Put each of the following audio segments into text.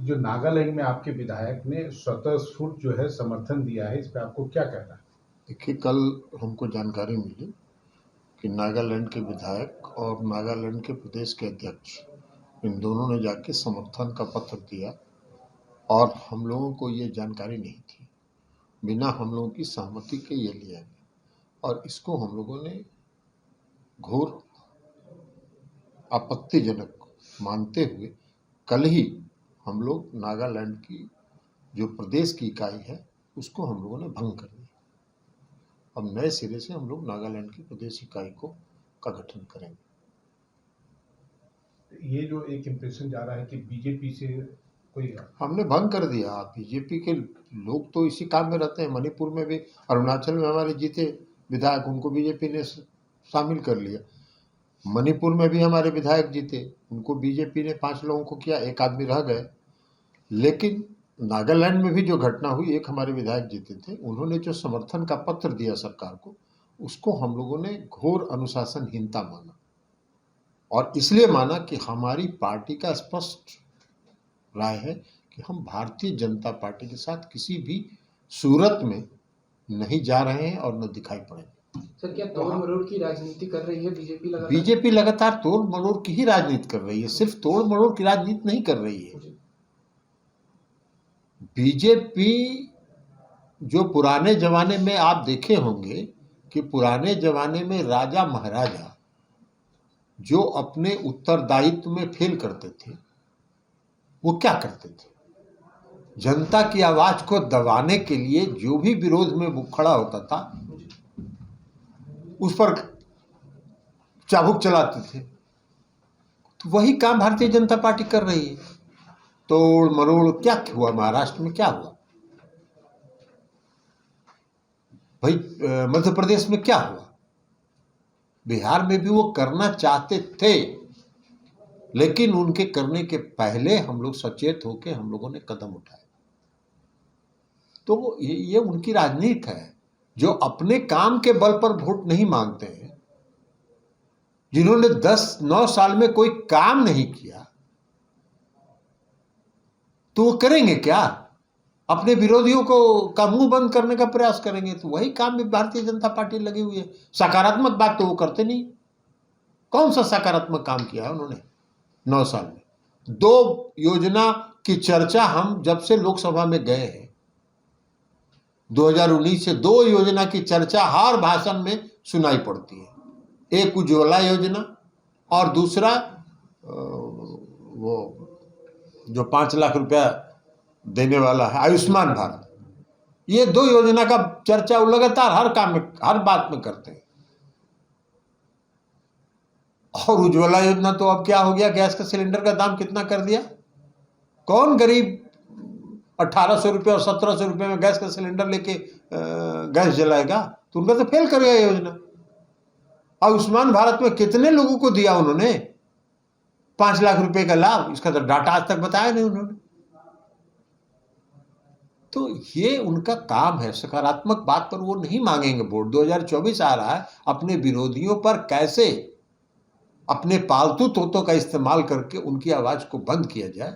जो नागालैंड में आपके विधायक ने स्वतःस्फूर्त जो है समर्थन दिया है, इस पे आपको क्या कहना है? देखिए, कल हमको जानकारी मिली कि नागालैंड के विधायक और नागालैंड के प्रदेश के अध्यक्ष, इन दोनों ने जाके समर्थन का पत्र दिया और हम लोगों को ये जानकारी नहीं थी। बिना हम लोगों की सहमति के ये लिया गया और इसको हम लोगों ने घोर आपत्तिजनक मानते हुए कल ही हम लोग नागालैंड की जो प्रदेश की इकाई है उसको हम लोगों ने भंग कर दिया। अब नए सिरे से हम लोग नागालैंड की प्रदेश इकाई का गठन करेंगे। ये जो एक इम्प्रेशन जा रहा है कि बीजेपी से कोई, हमने भंग कर दिया। बीजेपी के लोग तो इसी काम में रहते हैं। मणिपुर में भी, अरुणाचल में हमारे जीते विधायक, उनको बीजेपी ने शामिल कर लिया। मणिपुर में भी हमारे विधायक जीते, उनको बीजेपी ने 5 लोगों को किया, 1 आदमी रह गए। लेकिन नागालैंड में भी जो घटना हुई, एक हमारे विधायक जीते थे, उन्होंने जो समर्थन का पत्र दिया सरकार को, उसको हम लोगों ने घोर अनुशासनहीनता माना और इसलिए माना कि हमारी पार्टी का स्पष्ट राय है कि हम भारतीय जनता पार्टी के साथ किसी भी सूरत में नहीं जा रहे हैं और न दिखाई पड़ेंगे। सर, क्या तोड़ मरोड़ की राजनीति कर रही है बीजेपी? बीजेपी लगातार तोड़ मरोड़ की ही राजनीति कर रही है, सिर्फ तोड़ मरोड़ की राजनीति नहीं कर रही है। बीजेपी जो पुराने जमाने में आप देखे होंगे कि पुराने जमाने में राजा महाराजा जो अपने उत्तरदायित्व में फेल करते थे, वो क्या करते थे? जनता की आवाज को दबाने के लिए जो भी विरोध में वो खड़ा होता था, उस पर चाबुक चलाते थे। तो वही काम भारतीय जनता पार्टी कर रही है। तोड़ मरोड़ क्या हुआ? महाराष्ट्र में क्या हुआ भाई? मध्य प्रदेश में क्या हुआ? बिहार में भी वो करना चाहते थे, लेकिन उनके करने के पहले हम लोग सचेत होकर हम लोगों ने कदम उठाए। तो ये उनकी राजनीति है, जो अपने काम के बल पर वोट नहीं मांगते हैं, जिन्होंने 9 साल में कोई काम नहीं किया, तो वो करेंगे क्या? अपने विरोधियों को का मुंह बंद करने का प्रयास करेंगे। तो वही काम में भारतीय जनता पार्टी लगी हुई है। सकारात्मक बात तो वो करते नहीं। कौन सा सकारात्मक काम किया है उन्होंने 9 साल में? 2 योजना की चर्चा हम जब से लोकसभा में गए हैं 2019 से, 2 योजना की चर्चा हर भाषण में सुनाई पड़ती है। एक उज्ज्वला योजना और दूसरा वो जो 5 लाख रुपया देने वाला है, आयुष्मान भारत। ये 2 योजना का चर्चा वो लगातार हर काम में, हर बात में करते हैं। और उज्ज्वला योजना तो अब क्या हो गया? गैस का सिलेंडर का दाम कितना कर दिया? कौन गरीब 1800 रुपये और 1700 रुपये में गैस का सिलेंडर लेके गैस जलाएगा? तो उनका तो फेल कर गया योजना। आयुष्मान भारत में कितने लोगों को दिया उन्होंने 5 लाख रुपए का लाभ? इसका तो डाटा आज तक बताया नहीं उन्होंने। तो ये उनका काम है। सकारात्मक बात पर वो नहीं मांगेंगे वोट। 2024 आ रहा है, अपने विरोधियों पर कैसे अपने पालतू तोतों का इस्तेमाल करके उनकी आवाज को बंद किया जाए,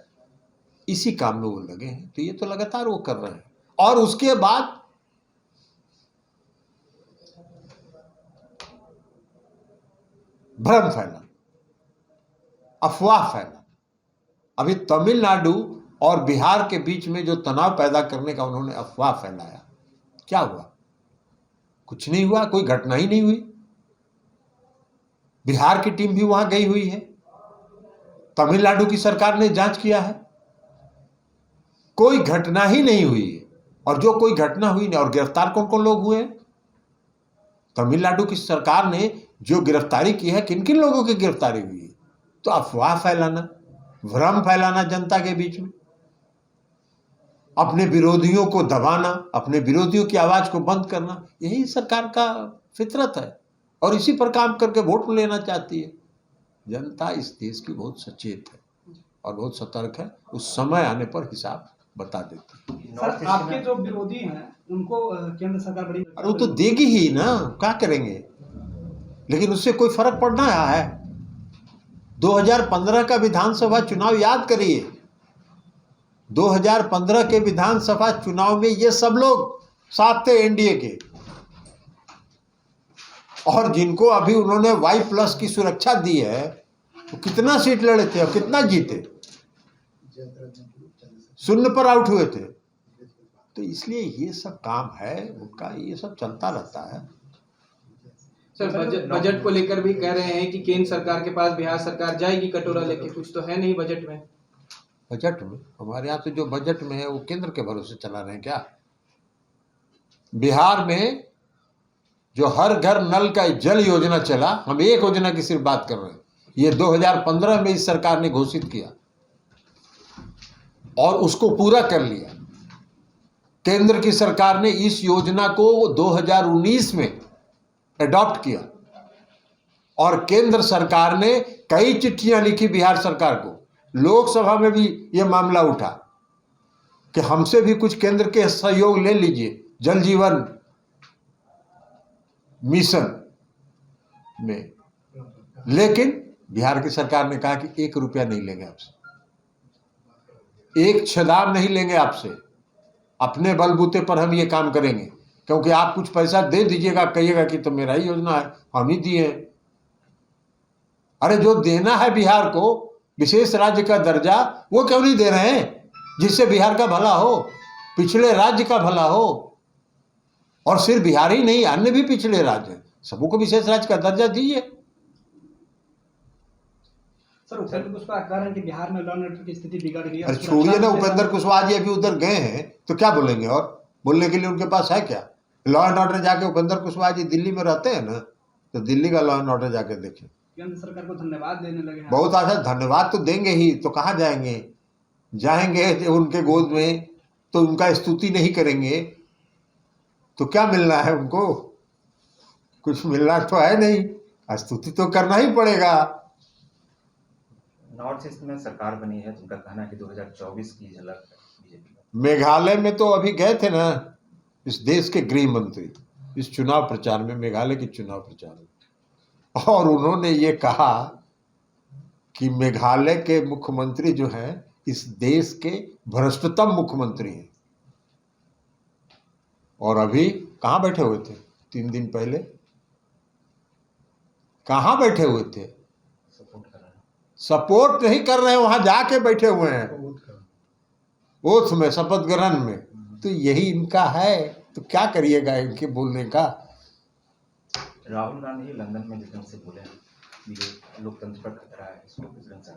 इसी काम में वो लगे हैं। तो ये तो लगातार वो कर रहे हैं। और उसके बाद भ्रम फैला, अफवाह फैला। अभी तमिलनाडु और बिहार के बीच में जो तनाव पैदा करने का उन्होंने अफवाह फैलाया, क्या हुआ? कुछ नहीं हुआ, कोई घटना ही नहीं हुई। बिहार की टीम भी वहां गई हुई है, तमिलनाडु की सरकार ने जांच किया है, कोई घटना ही नहीं हुई है। और जो कोई घटना हुई नहीं, और गिरफ्तार कौन कौन लोग हुए? तमिलनाडु की सरकार ने जो गिरफ्तारी की है, किन किन लोगों की गिरफ्तारी हुई है? तो अफवाह फैलाना, भ्रम फैलाना जनता के बीच में, अपने विरोधियों को दबाना, अपने विरोधियों की आवाज को बंद करना, यही सरकार का फितरत है। और इसी पर काम करके वोट लेना चाहती है। जनता इस देश की बहुत सचेत है और बहुत सतर्क है। उस समय आने पर हिसाब बता देती है। सर, आपके जो विरोधी हैं उनको केंद्र सरकार बड़ी, और वो तो देगी ही ना, क्या करेंगे? लेकिन उससे कोई फर्क पड़ ना रहा है। 2015 का विधानसभा चुनाव याद करिए। 2015 के विधानसभा चुनाव में ये सब लोग साथ थे एनडीए के, और जिनको अभी उन्होंने Y+ की सुरक्षा दी है, तो कितना सीट लड़े थे और कितना जीते, 0 पर आउट हुए थे। तो इसलिए ये सब काम है उनका, ये सब चलता रहता है। सर, बजट को लेकर भी कह रहे हैं कि केंद्र सरकार के पास बिहार सरकार जाएगी कटोरा लेके, कुछ तो है नहीं बजट में। बजट में हमारे यहाँ तो जो बजट में है वो केंद्र के भरोसे चला रहे हैं क्या? बिहार में जो हर घर नल का जल योजना चला, हम एक योजना की सिर्फ बात कर रहे हैं, ये 2015 में इस सरकार ने घोषित किया और उसको पूरा कर लिया। केंद्र की सरकार ने इस योजना को 2019 में अडॉप्ट किया और केंद्र सरकार ने कई चिट्ठियां लिखी बिहार सरकार को। लोकसभा में भी यह मामला उठा कि हमसे भी कुछ केंद्र के सहयोग ले लीजिए जल जीवन मिशन में, लेकिन बिहार की सरकार ने कहा कि 1 रुपया नहीं लेंगे आपसे, 1 छदाम नहीं लेंगे आपसे, अपने बलबूते पर हम ये काम करेंगे, क्योंकि आप कुछ पैसा दे दीजिएगा, कहिएगा कि तो मेरा ही योजना है, हम ही दिए। अरे जो देना है बिहार को विशेष राज्य का दर्जा, वो क्यों नहीं दे रहे हैं, जिससे बिहार का भला हो, पिछले राज्य का भला हो। और सिर्फ बिहार ही नहीं, अन्य भी पिछले राज्य हैं, सबको विशेष राज्य का दर्जा दीजिए। सर, उपेंद्र कुशवाहा कह रहे हैं कि बिहार में लॉ एंड ऑर्डर की स्थिति बिगड़ गई है। अरे छोड़िए ना, उपेंद्र कुशवाहा जी अभी उधर गए हैं तो क्या बोलेंगे, और बोलने के लिए उनके पास है क्या? लॉ एंड ऑर्डर जाके उपेंद्र कुशवाहा जी दिल्ली में रहते हैं ना, तो दिल्ली का लॉ एंड ऑर्डर जाके देखें। केंद्र सरकार को धन्यवाद देने लगे हैं। बहुत अच्छा, धन्यवाद तो देंगे ही, तो कहाँ जाएंगे, जाएंगे उनके गोद में तो उनका स्तुति नहीं करेंगे तो क्या मिलना है उनको? कुछ मिलना तो है नहीं, स्तुति तो करना ही पड़ेगा। नॉर्थ ईस्ट में सरकार बनी है, तो उनका कहना है कि 2024 की झलक बीजेपी का। मेघालय में तो अभी गए थे ना इस देश के गृह मंत्री, इस चुनाव प्रचार में, मेघालय के चुनाव प्रचार में, और उन्होंने ये कहा कि मेघालय के मुख्यमंत्री जो हैं इस देश के भ्रष्टतम मुख्यमंत्री हैं। और अभी कहाँ बैठे हुए थे 3 दिन पहले, कहाँ बैठे हुए थे? सपोर्ट नहीं कर रहे हैं, वहां जाके बैठे हुए हैं ओथ में, शपथ ग्रहण में। तो यही इनका है, तो क्या करिएगा इनके बोलने का। राहुल गांधी लंदन में जिस ढंग से बोले लोकतंत्र पर खतरा है, इसको किस ढंग से?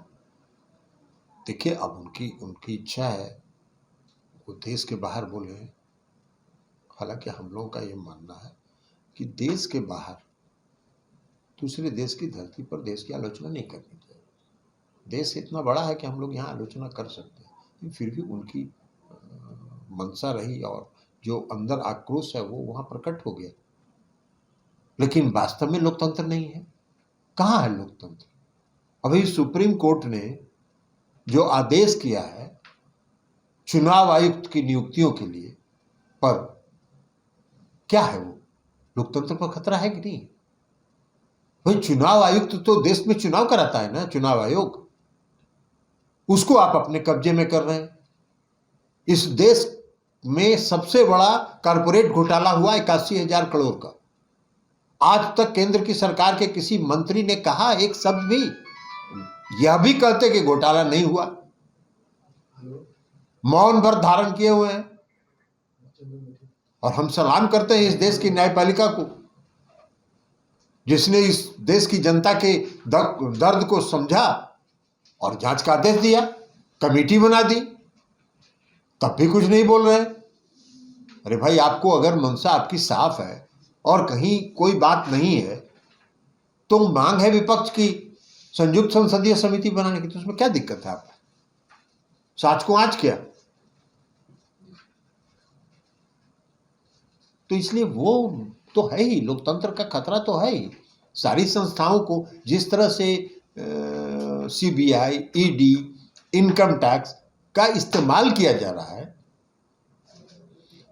देखिए, अब उनकी इच्छा है वो देश के बाहर बोले। हालांकि हम लोगों का ये मानना है कि देश के बाहर दूसरे देश की धरती पर देश की आलोचना नहीं करनी चाहिए। देश इतना बड़ा है कि हम लोग यहाँ आलोचना कर सकते हैं, फिर भी उनकी मंशा रही और जो अंदर आक्रोश है वो वहाँ प्रकट हो गया। लेकिन वास्तव में लोकतंत्र नहीं है। कहाँ है लोकतंत्र? अभी सुप्रीम कोर्ट ने जो आदेश किया है चुनाव आयुक्त की नियुक्तियों के लिए, पर क्या है वो? लोकतंत्र पर खतरा है कि नहीं? भाई चुनाव आयुक्त तो देश में चुनाव कराता है ना, चुनाव आयोग, उसको आप अपने कब्जे में कर रहे हैं। इस देश में सबसे बड़ा कॉर्पोरेट घोटाला हुआ 81,000 करोड़ का। आज तक केंद्र की सरकार के किसी मंत्री ने कहा एक शब्द भी, यह भी कहते कि घोटाला नहीं हुआ, मौन भर धारण किए हुए हैं। और हम सलाम करते हैं इस देश की न्यायपालिका को, जिसने इस देश की जनता के दर्द को समझा और जांच का आदेश दिया, कमेटी बना दी, तब भी कुछ नहीं बोल रहे। अरे भाई, आपको अगर मंशा आपकी साफ है और कहीं कोई बात नहीं है, तो मांग है विपक्ष की संयुक्त संसदीय समिति बनाने की, तो उसमें क्या दिक्कत है? आप साच को आज किया। तो इसलिए वो तो है ही, लोकतंत्र का खतरा तो है ही। सारी संस्थाओं को जिस तरह से सीबीआई, ईडी, इनकम टैक्स का इस्तेमाल किया जा रहा है,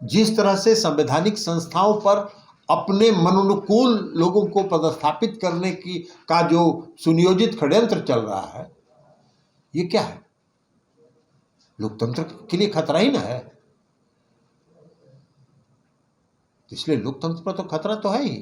जिस तरह से संवैधानिक संस्थाओं पर अपने मनोनुकूल लोगों को पदस्थापित करने की का जो सुनियोजित षड्यंत्र चल रहा है, ये क्या है? लोकतंत्र के लिए खतरा ही ना है। इसलिए लोकतंत्र पर तो खतरा तो है ही।